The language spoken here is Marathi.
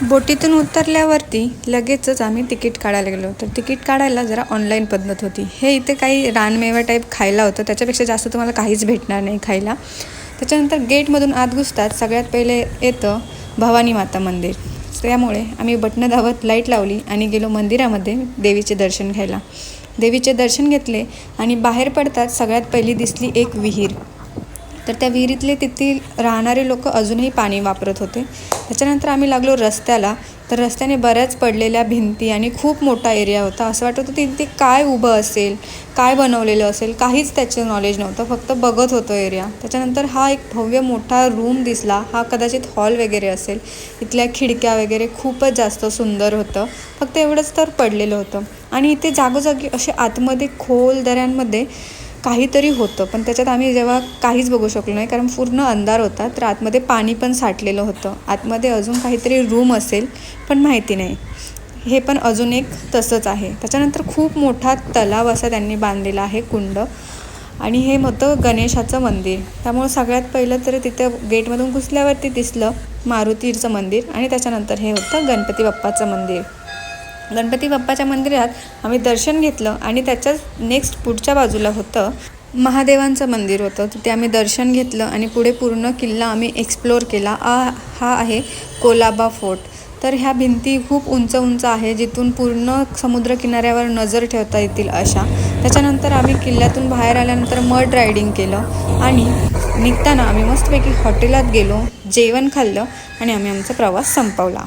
बोटीतून उतरल्यावरती लगेचच आम्ही तिकीट काढायला गेलो. तर तिकीट काढायला जरा ऑनलाईन पद्धत होती. हे इथे काही रानमेवा टाईप खायला होतं, त्याच्यापेक्षा जास्त तुम्हाला काहीच भेटणार नाही खायला. त्याच्यानंतर गेटमधून आत घुसतात सगळ्यात पहिले येतं भवानी माता मंदिर. त्यामुळे आम्ही बटणं दाबत लाईट लावली आणि गेलो मंदिरामध्ये देवीचे दर्शन घ्यायला. देवीचे दर्शन घेतले आणि बाहेर पडतात सगळ्यात पहिली दिसली एक विहीर. तर त्या विहिरीतले तिथील राहणारे लोक अजूनही पाणी वापरत होते. त्याच्यानंतर आम्ही लागलो रस्त्याला. तर रस्त्याने बऱ्याच पडलेल्या भिंती आणि खूप मोठा एरिया होता. असं वाटत होतं तिथे काय उभं असेल, काय बनवलेलं असेल, काहीच त्याचं नॉलेज नव्हतं, फक्त बघत होतो एरिया. त्याच्यानंतर हा एक भव्य मोठा रूम दिसला. हा कदाचित हॉल वगैरे असेल. इथल्या खिडक्या वगैरे खूपच जास्त सुंदर होतं. फक्त एवढंच तर पडलेलं होतं. आणि इथे जागोजागी असे आतमध्ये खोल दऱ्यांमध्ये काहीतरी होतं, पण त्याच्यात आम्ही जेव्हा काहीच बघू शकलो नाही, कारण पूर्ण अंधार होता. तर आतमध्ये पाणी पण साठलेलं होतं. आतमध्ये अजून काहीतरी रूम असेल, पण माहिती नाही. हे पण अजून एक तसंच आहे. त्याच्यानंतर खूप मोठा तलाव असा त्यांनी बांधलेला आहे, कुंड. आणि हे होतं गणेशाचं मंदिर. त्यामुळे सगळ्यात पहिलं तर तिथं गेटमधून घुसल्यावरती दिसलं मारुतीचं मंदिर आणि त्याच्यानंतर हे होतं गणपती बाप्पाचं मंदिर. गणपती बाप्पाच्या मंदिरात आम्ही दर्शन घेतलं आणि त्याच्याच नेक्स्ट पुढच्या बाजूला होतं महादेवांचं मंदिर होतं. तिथे आम्ही दर्शन घेतलं आणि पुढे पूर्ण किल्ला आम्ही एक्सप्लोअर केला. हा आहे कोलाबा फोर्ट. तर ह्या भिंती खूप उंच उंच आहे, जिथून पूर्ण समुद्रकिनाऱ्यावर नजर ठेवता येतील अशा. त्याच्यानंतर आम्ही किल्ल्यातून बाहेर आल्यानंतर मड रायडिंग केलं आणि निघताना आम्ही मस्तपैकी हॉटेलात गेलो, जेवण खाल्लं आणि आम्ही आमचा प्रवास संपवला.